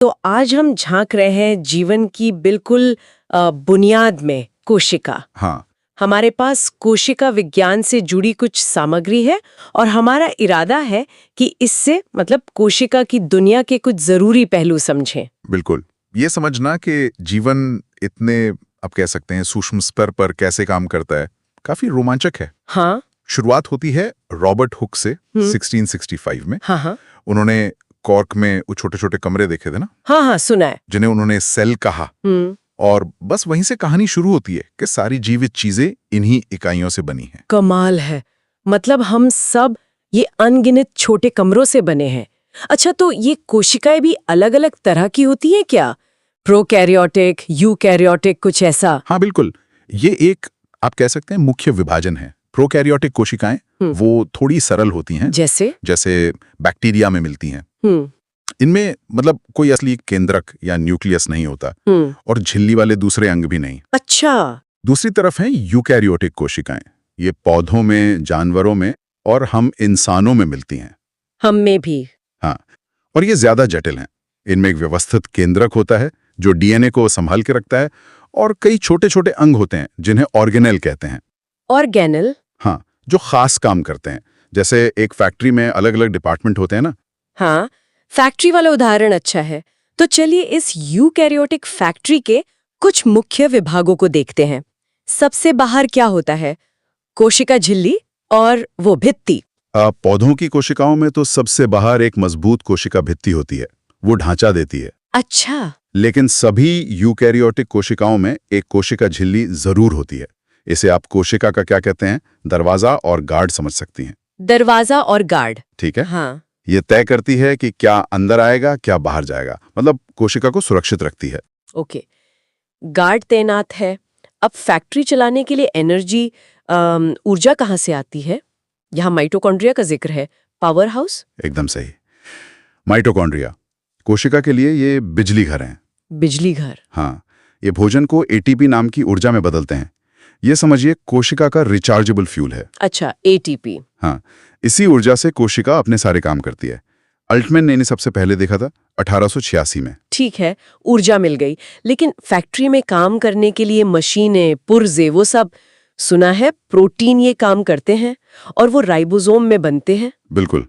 तो आज हम झांक रहे हैं जीवन की बिल्कुल बुनियाद में, कोशिका। हाँ, हमारे पास कोशिका विज्ञान से जुड़ी कुछ सामग्री है और हमारा इरादा है कि इससे मतलब कोशिका की दुनिया के कुछ जरूरी पहलू समझें। बिल्कुल। ये समझना कि जीवन इतने, आप कह सकते हैं, सूक्ष्म स्तर पर कैसे काम करता है, काफी रोमांचक है। हाँ शुरुआत होती है रॉबर्ट हुक से 1665 में। हाँ हाँ उन्होंने कॉर्क में वो छोटे छोटे कमरे देखे थे ना, हाँ हाँ सुना है। जिन्हें उन्होंने सेल कहा। और बस वहीं से कहानी शुरू होती है कि सारी जीवित चीजें इन्हीं इकाइयों से बनी हैं। कमाल है, मतलब हम सब ये अनगिनत छोटे कमरों से बने हैं। अच्छा, तो ये कोशिकाएं भी अलग अलग तरह की होती हैं क्या? प्रोकैरियोटिक, यूकैरियोटिक, कुछ ऐसा? हाँ बिल्कुल, ये एक, आप कह सकते हैं, मुख्य विभाजन है। प्रोकैरियोटिक कोशिकाएं वो थोड़ी सरल होती हैं, जैसे बैक्टीरिया में मिलती हैं। इनमें मतलब कोई असली केंद्रक या न्यूक्लियस नहीं होता और झिल्ली वाले दूसरे अंग भी नहीं। अच्छा। दूसरी तरफ है यूकैरियोटिक कोशिकाएं। ये पौधों में, जानवरों में और हम इंसानों में मिलती हैं। हम में भी। हाँ, और ये ज्यादा जटिल हैं। इनमें एक व्यवस्थित केंद्रक होता है जो डीएनए को संभाल के रखता है, और कई छोटे छोटे अंग होते हैं जिन्हें ऑर्गेनेल कहते हैं। ऑर्गेनेल? हाँ, जो खास काम करते हैं। जैसे एक फैक्ट्री में अलग अलग डिपार्टमेंट होते हैं ना। हाँ, फैक्ट्री वाला उदाहरण अच्छा है। तो चलिए इस यूकैरियोटिक फैक्ट्री के कुछ मुख्य विभागों को देखते हैं। सबसे बाहर क्या होता है? कोशिका झिल्ली और वो भित्ति। पौधों की कोशिकाओं में तो सबसे बाहर एक मजबूत कोशिका भित्ति होती है, वो ढांचा देती है। अच्छा। लेकिन सभी यूकैरियोटिक कोशिकाओं में एक कोशिका झिल्ली जरूर होती है। इसे आप कोशिका का क्या कहते हैं, दरवाजा और गार्ड समझ सकती हैं। दरवाजा और गार्ड, ठीक है। हाँ। ये तय करती है कि क्या अंदर आएगा, क्या बाहर जाएगा, मतलब कोशिका को सुरक्षित रखती है। ओके, गार्ड तैनात है। अब फैक्ट्री चलाने के लिए एनर्जी, ऊर्जा कहाँ से आती है? यहाँ माइटोकॉन्ड्रिया का जिक्र है। Power house? एकदम सही। माइटोकॉन्ड्रिया कोशिका के लिए ये बिजली घर हैं। बिजली घर? हाँ, ये भोजन को एटीपी नाम की ऊर्जा में बदलते हैं। ये समझिए कोशिका का रिचार्जेबल फ्यूल है। अच्छा, एटीपी। हाँ, इसी ऊर्जा से कोशिका अपने सारे काम करती है। अल्टमैन ने इन्हें सबसे पहले देखा था 1886 में। ठीक है, ऊर्जा मिल गई, लेकिन फैक्ट्री में काम करने के लिए मशीनें, पुर्जे, वो सब, सुना है प्रोटीन ये काम करते हैं और वो राइबोसोम में बनते हैं। बिल्कुल,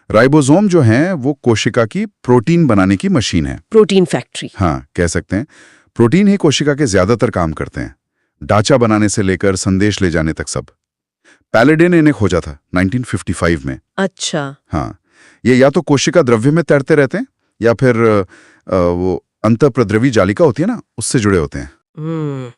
राइबोसोम जो हैं वो कोशिका की प्रोटीन बनाने की मशीन है। Protein factory. हाँ, कह सकते हैं। प्रोटीन ही कोशिका के ज्यादातर काम करते हैं, ढांचा बनाने से लेकर संदेश ले जाने तक सब। पैलेडे ने इन्हें खोजा था 1955 में। अच्छा। हाँ, ये या तो कोशिका द्रव्य में तैरते रहते हैं या फिर वो अंतःप्रद्रवी जालिका होती है ना, उससे जुड़े होते हैं।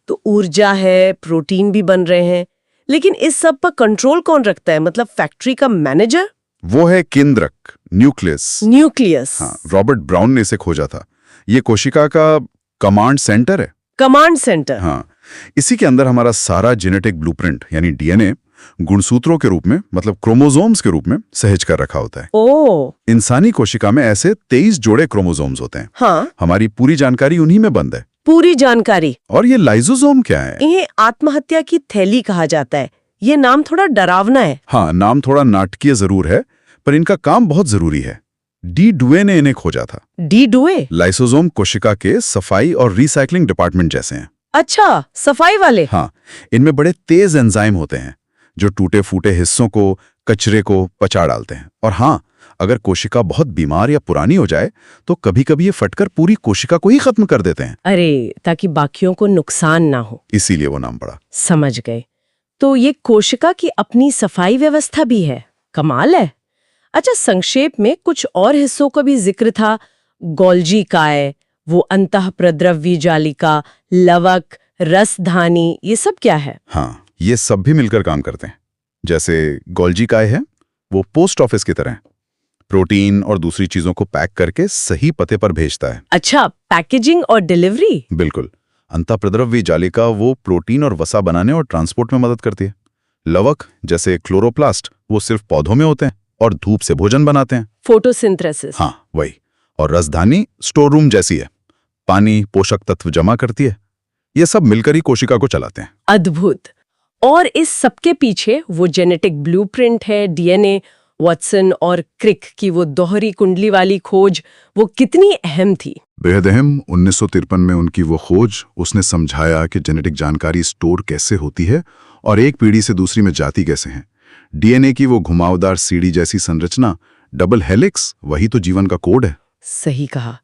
तो ऊर्जा है, प्रोटीन भी बन रहे हैं, लेकिन इस सब पर कंट्रोल कौन रखता है? मतलब फैक्ट्री का मैनेजर? वो है केंद्रक, न्यूक्लियस। न्यूक्लियस? हाँ, रॉबर्ट ब्राउन ने इसे खोजा था। ये कोशिका का कमांड सेंटर है। Command centre? हाँ, इसी के अंदर हमारा सारा जेनेटिक ब्लूप्रिंट यानी डीएनए गुणसूत्रों के रूप में, मतलब क्रोमोसोम्स के रूप में सहेज कर रखा होता है। ओह। इंसानी कोशिका में ऐसे 23 जोड़े क्रोमोसोम्स होते हैं। हाँ, हमारी पूरी जानकारी उन्हीं में बंद है। पूरी जानकारी? और ये लाइसोसोम क्या है? इन्हें आत्महत्या की थैली कहा जाता है। ये नाम थोड़ा डरावना है। हाँ, नाम थोड़ा नाटकीय जरूर है, पर इनका काम बहुत जरूरी है। डी डुए ने इन्हें खोजा था। D Doue? लाइसोसोम कोशिका के सफाई और रिसाइकलिंग डिपार्टमेंट जैसे हैं। अच्छा, सफाई वाले? हाँ, इनमें बड़े तेज एंजाइम होते हैं जो टूटे फूटे हिस्सों को, कचरे को पचा डालते हैं। और हाँ, अगर कोशिका बहुत बीमार या पुरानी हो जाए तो कभी-कभी ये फटकर पूरी कोशिका को ही खत्म कर देते हैं। अरे, ताकि बाकियों को नुकसान ना हो। इसीलिए वो नाम पड़ा। समझ गए। तो ये कोशिका की अपनी सफाई व्यवस्था भी है। कमाल है। अच्छा, संक्षेप में कुछ और हिस्सों का भी जिक्र था। गोल्जी काय, वो अंतःप्रद्रव्य जालिका, लवक, रसधानी, ये सब क्या है? हाँ, ये सब भी मिलकर काम करते हैं। जैसे गोल्जी काय है, वो पोस्ट ऑफिस की तरह है। प्रोटीन और दूसरी चीजों को पैक करके सही पते पर भेजता है। अच्छा, पैकेजिंग और डिलीवरी? बिल्कुल। अंतःप्रद्रव्य जालिका वो प्रोटीन और वसा बनाने और ट्रांसपोर्ट में मदद करती है। लवक जैसे क्लोरोप्लास्ट वो सिर्फ पौधों में होते हैं और धूप से भोजन बनाते हैं। फोटोसिंथेसिस? हाँ, वही। और रसधानी स्टोर रूम जैसी है, पानी, पोषक तत्व जमा करती है। ये सब मिलकर ही कोशिका को चलाते हैं। अद्भुत। और इस सबके पीछे वो जेनेटिक ब्लूप्रिंट है, डीएनए, वॉटसन और क्रिक की वो दोहरी कुंडली वाली खोज, वो कितनी अहम थी। बेहद अहम। 1953 में उनकी वो खोज, उसने समझाया कि जेनेटिक जानकारी स्टोर कैसे होती है और एक पीढ़ी से दूसरी में जाती कैसे है। डीएनए की वो घुमावदार सीढ़ी जैसी संरचना, डबल हेलिक्स, वही तो जीवन का कोड है। सही कहा।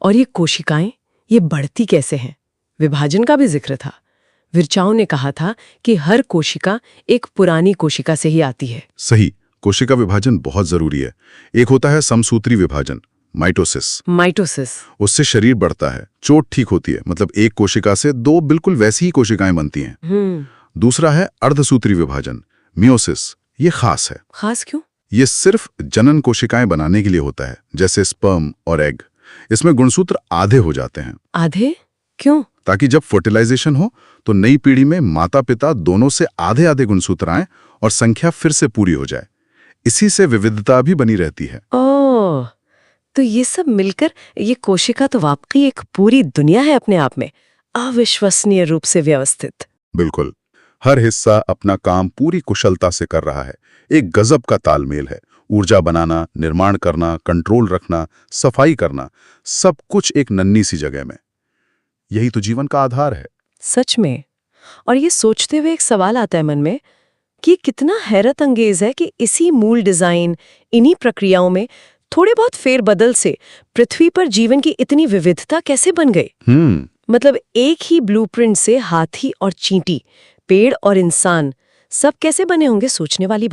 और ये कोशिकाएं, ये बढ़ती कैसे हैं? विभाजन का भी जिक्र था। विर्चाओ ने कहा था कि हर कोशिका एक पुरानी कोशिका से ही आती है। सही। कोशिका विभाजन बहुत जरूरी है। एक होता है समसूत्री विभाजन, माइटोसिस। उससे शरीर बढ़ता है, चोट ठीक होती है, मतलब एक कोशिका से दो बिल्कुल वैसी ही कोशिकाएं बनती हैं। दूसरा है अर्धसूत्री विभाजन, मियोसिस। ये खास है। खास क्यों? ये सिर्फ जनन कोशिकाएं बनाने के लिए होता है, जैसे स्पर्म और एग। इसमें गुणसूत्र आधे हो जाते हैं। आधे क्यों? ताकि जब फर्टिलाइजेशन हो तो नई पीढ़ी में माता पिता दोनों से आधे आधे गुणसूत्र आए और संख्या फिर से पूरी हो जाए। इसी से विविधता भी बनी रहती है। ओह, तो ये सब मिलकर ये कोशिका तो वाकई एक पूरी दुनिया है अपने आप में, अविश्वसनीय रूप से व्यवस्थित। बिल्कुल। हर हिस्सा अपना काम पूरी कुशलता से कर रहा है। एक गजब का तालमेल है। ऊर्जा बनाना, निर्माण करना, कंट्रोल रखना, सफाई करना, सब कुछ एक नन्ही सी जगह में। यही तो जीवन का आधार है। सच में। और ये सोचते हुए एक सवाल आता है मन में कि कितना हैरत अंगेज है कि इसी मूल डिजाइन, इन्हीं प्रक्रियाओं में थोड़े बहुत फेरबदल से पृथ्वी पर जीवन की इतनी विविधता कैसे बन गई। मतलब एक ही ब्लूप्रिंट से हाथी और चींटी, पेड़ और इंसान, सब कैसे बने होंगे, सोचने वाली बात।